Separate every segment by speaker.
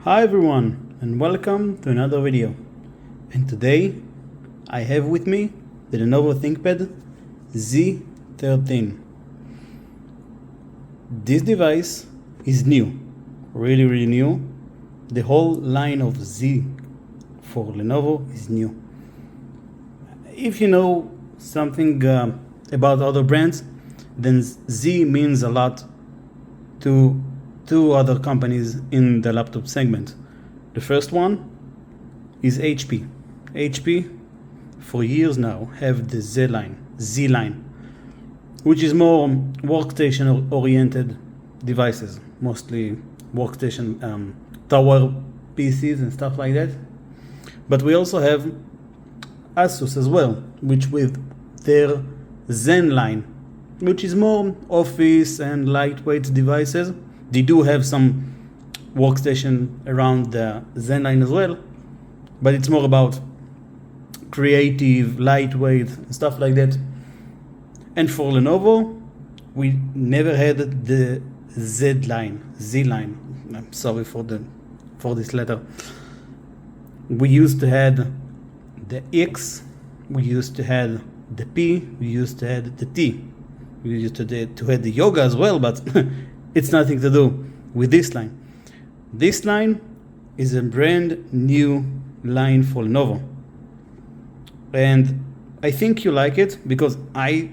Speaker 1: Hi everyone, and welcome to another video. And today I have with me the Lenovo Thinkpad Z13. This device is new, really new. The whole line of Z for Lenovo is new. If you know something about other brands, then Z means a lot to two other companies in the laptop segment. The first one is HP. HP for years now have the Z line, which is more workstation oriented devices, mostly workstation tower PCs and stuff like that. But we also have Asus as well, which with their Zen line, which is more office and lightweight devices. They do have some workstation around the Zen line as well, but it's more about creative, lightweight, and stuff like that. And for Lenovo, we never had the Z line. I'm sorry for this letter. We used to have the X, we used to have the P, we used to have the T. We used to have the yoga as well, but it's nothing to do with this line. This line is a brand new line for Lenovo. And I think you like it because I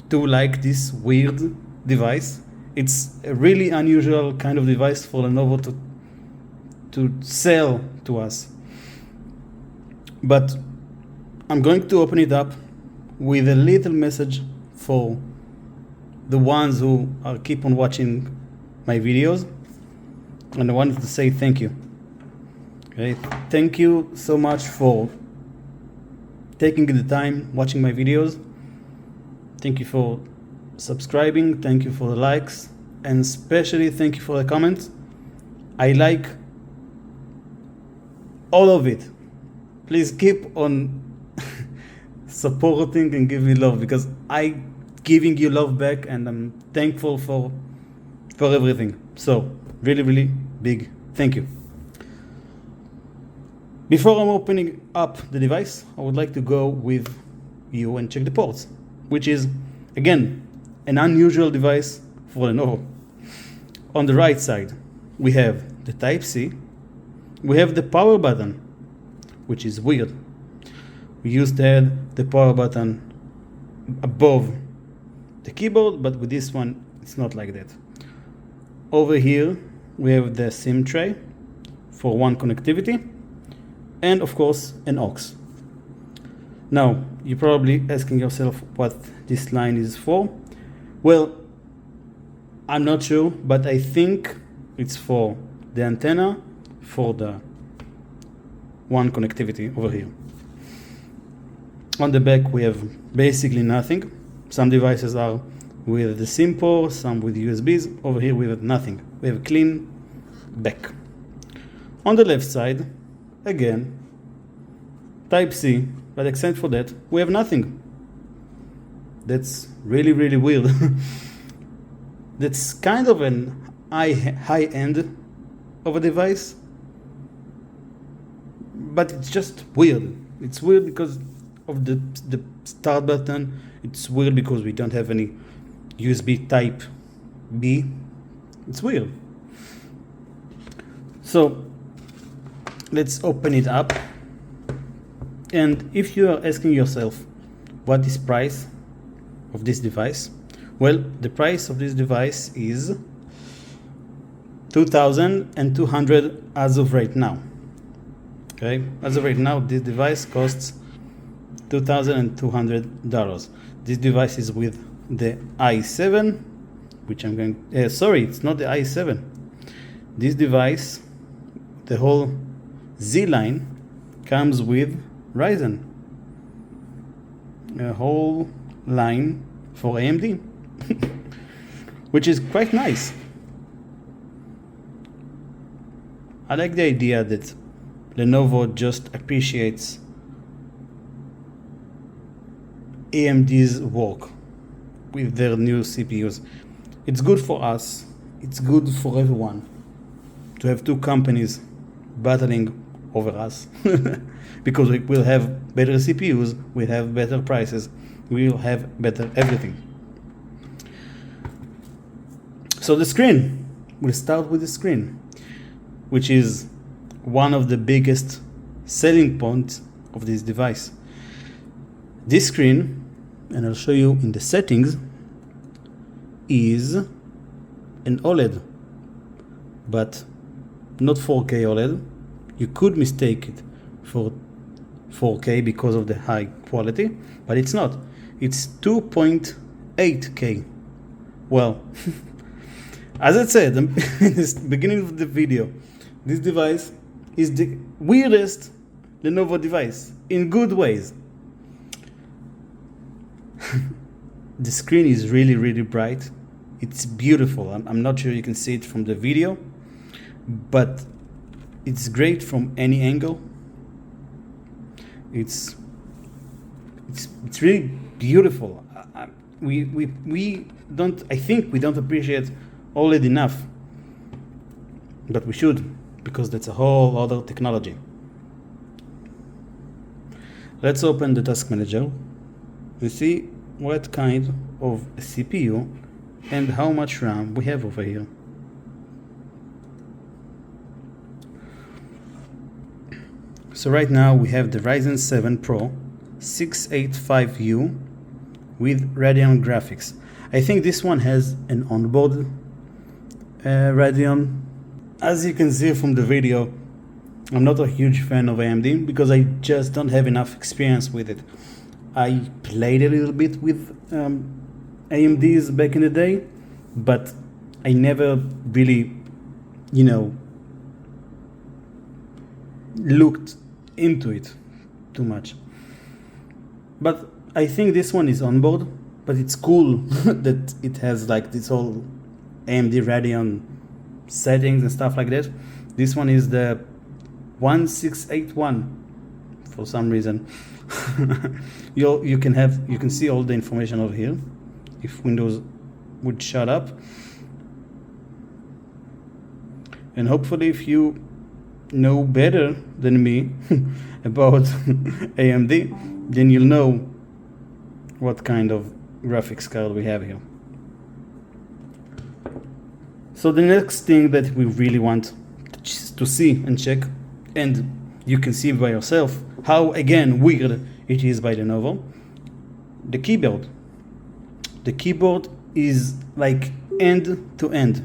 Speaker 1: do like this weird device. It's a really unusual kind of device for Lenovo to sell to us. But I'm going to open it up with a little message for the ones who keep on watching my videos, and I wanted to say thank you. Okay, thank you so much for taking the time watching my videos. Thank you for subscribing, thank you for the likes, and especially thank you for the comments. I like all of it. Please keep on supporting and give me love, because I giving you love back, and I'm thankful for everything. So really big thank you. Before I'm opening up the device, I would like to go with you and check the ports, which is again an unusual device for Lenovo. On the right side we have the Type-C, we have the power button, which is weird. We used to have the power button above the keyboard, but with this one it's not like that. Over here we have the SIM tray for one connectivity, and of course an aux. Now you're probably asking yourself what this line is for. Well, I'm not sure, but I think it's for the antenna for the one connectivity over here. On the back we have basically nothing. Some devices are with the SIM port, some with USBs. Over here we have nothing. We have a clean back. On the left side, again, Type-C, but except for that, we have nothing. That's really weird. That's kind of an high end of a device, but it's just weird. It's weird because of the start button. It's weird because we don't have any USB type B. It's weird. So let's open it up. And if you are asking yourself what is price of this device, well, the price of this device is $2,200 as of right now. Okay, as of right now, this device costs $2,200. This device is with the i7, which I'm going. Sorry, it's not the i7. This device, the whole Z line, comes with Ryzen. A whole line for AMD, which is quite nice. I like the idea that Lenovo just appreciates AMD's work with their new CPUs. It's good for us, it's good for everyone to have two companies battling over us because we will have better CPUs, we have better prices, we will have better everything. So the screen, we'll start with the screen, which is one of the biggest selling points of this device. This screen, and I'll show you in the settings, is an OLED, but not 4K OLED. You could mistake it for 4K because of the high quality, but it's not. It's 2.8K. Well, as I said in the beginning of the video, this device is the weirdest Lenovo device in good ways. The screen is really, really bright. It's beautiful. I'm not sure you can see it from the video, but it's great from any angle. It's really beautiful. I think we don't appreciate OLED enough, but we should, because that's a whole other technology. Let's open the task manager and see what kind of a CPU and how much RAM we have over here. So right now we have the Ryzen 7 Pro 685U with Radeon graphics. I think this one has an onboard Radeon. As you can see from the video, I'm not a huge fan of AMD because I just don't have enough experience with it. I played a little bit with AMDs back in the day, but I never really, looked into it too much. But I think this one is onboard, but it's cool that it has like this whole AMD Radeon settings and stuff like that. This one is the 1681 for some reason. you can see all the information over here if Windows would shut up. And hopefully if you know better than me about AMD, then you'll know what kind of graphics card we have here. So the next thing that we really want to see and check, and you can see by yourself how again weird it is by Lenovo, the keyboard. The keyboard is like end to end.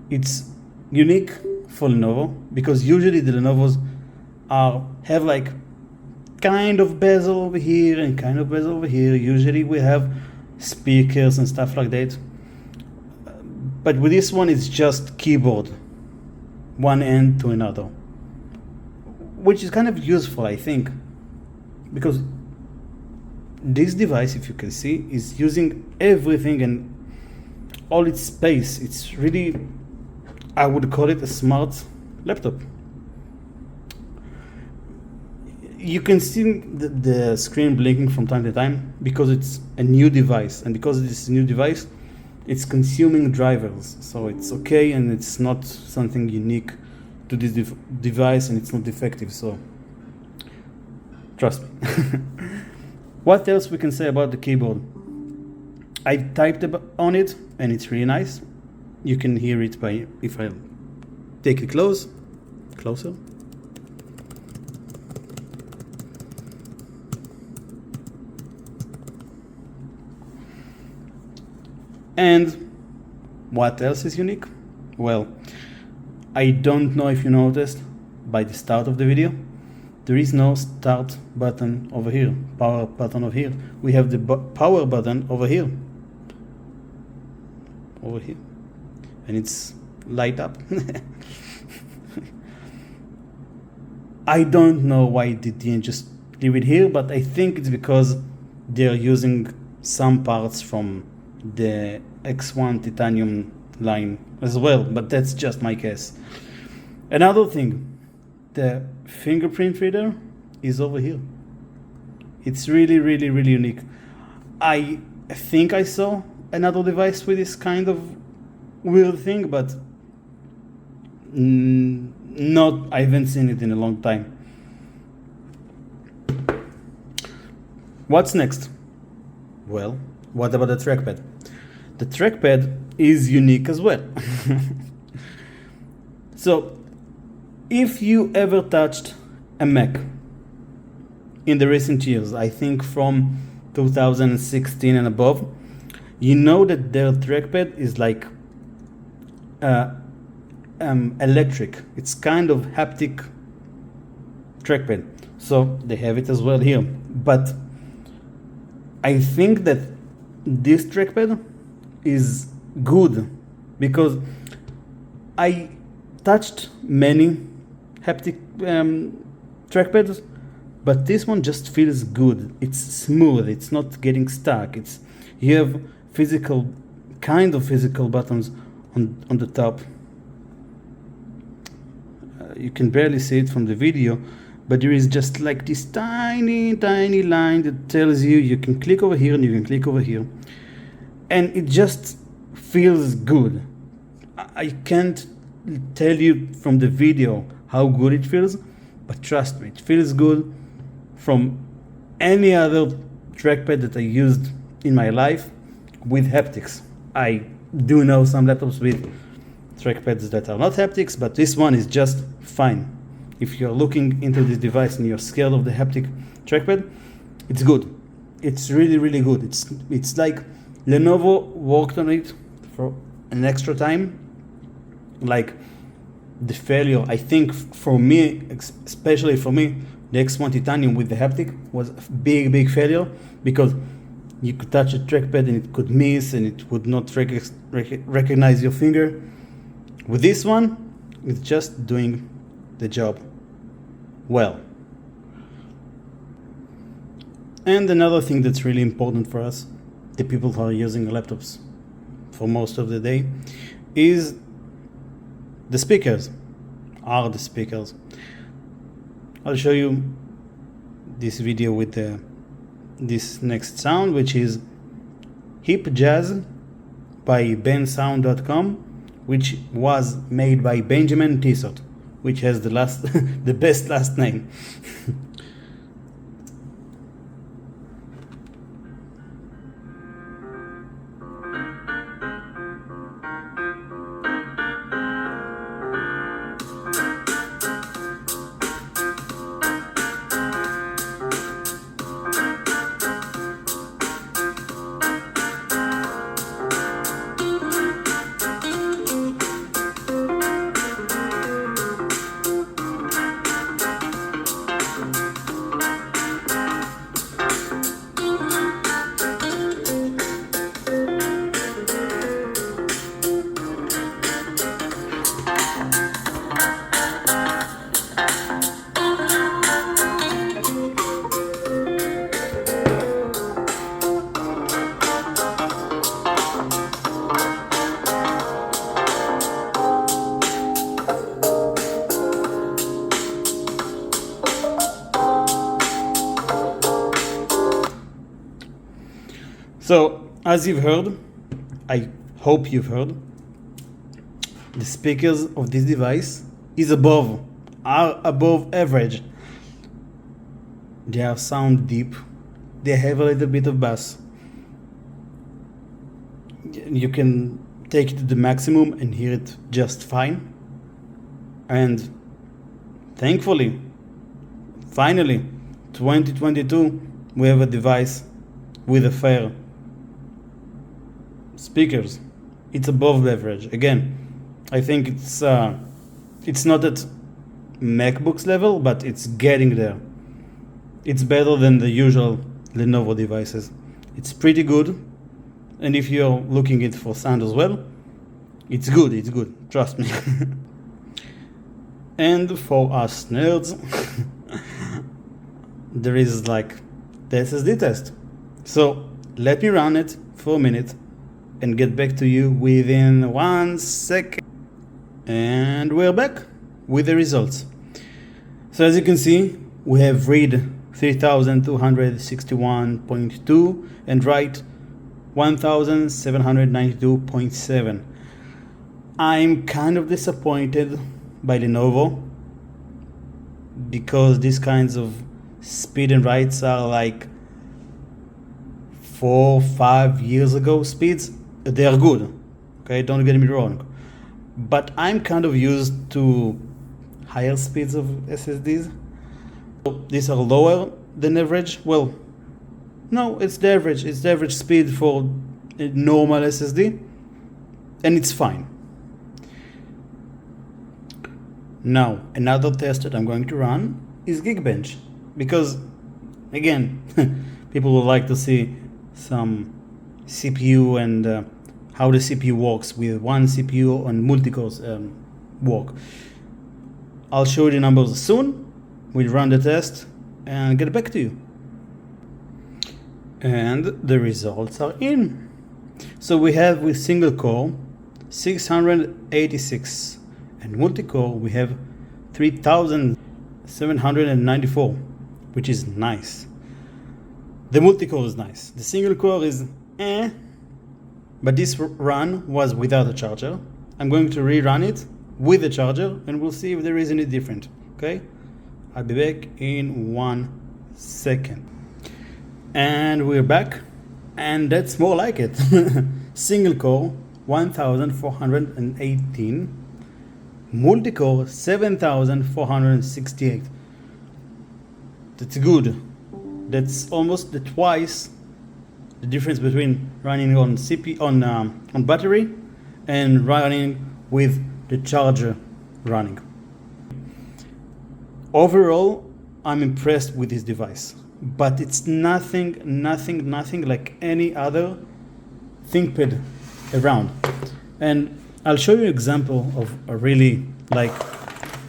Speaker 1: It's unique for Lenovo because usually the Lenovos have like kind of bezel over here and kind of bezel over here. Usually we have speakers and stuff like that, but with this one it's just keyboard, one end to another, which is kind of useful, I think, because this device, if you can see, is using everything and all its space. It's really, I would call it a smart laptop. You can see the screen blinking from time to time because it's a new device, and because it's a new device, it's consuming drivers, so it's okay, and it's not something unique to this device, and it's not defective, so trust me. What else we can say about the keyboard? I typed on it and it's really nice. You can hear it by, if I take it closer. And what else is unique? Well, I don't know if you noticed by the start of the video, there is no start button over here, power button over here. We have the power button over here, and it's light up. I don't know why they didn't just leave it here, but I think it's because they're using some parts from the X1 titanium line as well, but that's just my guess. Another thing, the fingerprint reader is over here. It's really, really, really unique. I think I saw another device with this kind of weird thing, but I haven't seen it in a long time. What's next? Well, what about the trackpad? The trackpad is unique as well. So, if you ever touched a Mac in the recent years, I think from 2016 and above, you know that their trackpad is like electric. It's kind of haptic trackpad. So they have it as well here. But I think that this trackpad is good because I touched many haptic trackpads, but this one just feels good. It's smooth. It's not getting stuck. You have kind of physical buttons on the top. You can barely see it from the video, but there is just like this tiny line that tells you can click over here and you can click over here, and it just feels good. I can't tell you from the video how good it feels, but trust me, it feels good from any other trackpad that I used in my life with haptics. I do know some laptops with trackpads that are not haptics, but this one is just fine. If you're looking into this device and you're scared of the haptic trackpad, it's good. It's really good. It's like Lenovo worked on it for an extra time. Like the failure, I think for me, especially for me, the X1 Titanium with the haptic was a big failure, because you could touch a trackpad and it could miss and it would not recognize your finger. With this one, it's just doing the job well. And another thing that's really important for us, the people who are using laptops for most of the day, is the speakers. Are the speakers. I'll show you this video with this next sound, which is Hip Jazz by bensound.com, which was made by Benjamin Tissot, which has the best last name. So, as you've heard, I hope you've heard, the speakers of this device are above average. They are sound deep, they have a little bit of bass. You can take it to the maximum and hear it just fine. And thankfully, finally, 2022, we have a device with a fair speakers. It's above average. Again, I think it's not at MacBooks level, but it's getting there. It's better than the usual Lenovo devices. It's pretty good, and if you're looking it for sound as well, it's good, trust me. And for us nerds, there is like the SSD test. So let me run it for a minute and get back to you within 1 second. And we're back with the results. So as you can see, we have read 3261.2 and write 1792.7. I'm kind of disappointed by Lenovo, because these kinds of speed and writes are like 4-5 years ago speeds. They are good, okay, don't get me wrong, but I'm kind of used to higher speeds of SSDs. So these are lower than average. Well, no, it's the average speed for a normal SSD, and it's fine. Now, another test that I'm going to run is Geekbench, because again, people would like to see some CPU and how the CPU works with one CPU on multi-cores work. I'll show you the numbers soon. We'll run the test and get back to you. And the results are in. So we have with single core 686, and multi-core we have 3794, which is nice. The multi-core is nice. The single core is but this run was without a charger. I'm going to rerun it with a charger and we'll see if there is any different. Okay, I'll be back in 1 second. And we're back, and that's more like it. Single core 1418, multi-core 7468. That's good. That's almost the twice the difference between running on CPU on battery and running with the charger running. Overall, I'm impressed with this device, but it's nothing like any other ThinkPad around. And I'll show you an example of a really like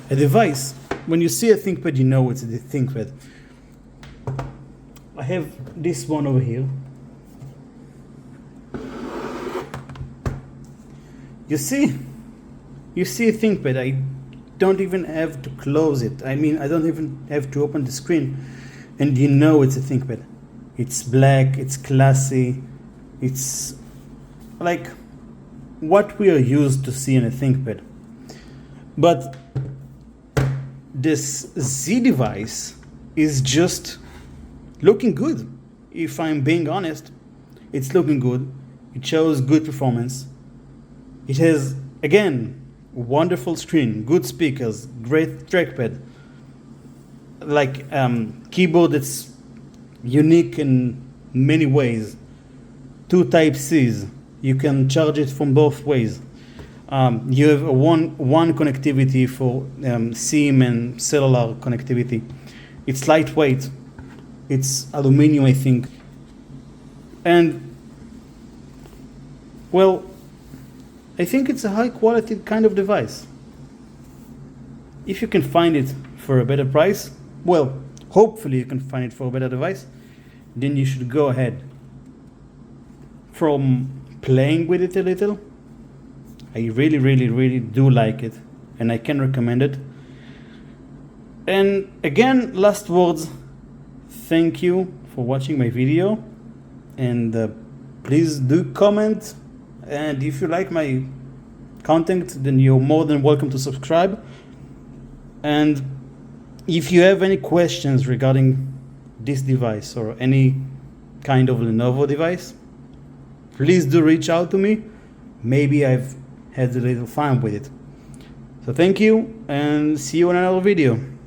Speaker 1: a device. When you see a ThinkPad, you know it's a ThinkPad. I have this one over here. You see a ThinkPad. I don't even have to close it. I mean, I don't even have to open the screen, and you know it's a ThinkPad. It's black, it's classy, it's like what we are used to see in a ThinkPad. But this Z device is just looking good. If I'm being honest, it's looking good. It shows good performance. It has, again, wonderful screen, good speakers, great trackpad, like keyboard that's unique in many ways. 2 Type-Cs. You can charge it from both ways. You have a one connectivity for SIM and cellular connectivity. It's lightweight. It's aluminum, I think. And, well, I think it's a high quality kind of device. If you can find it for a better price, well, hopefully you can find it for a better device, then you should go ahead. From playing with it a little, I really do like it, and I can recommend it. And again, last words, thank you for watching my video, and please do comment, and if you like my content, then you're more than welcome to subscribe. And if you have any questions regarding this device or any kind of Lenovo device, please do reach out to me. Maybe I've had a little fun with it. So thank you, and see you in another video.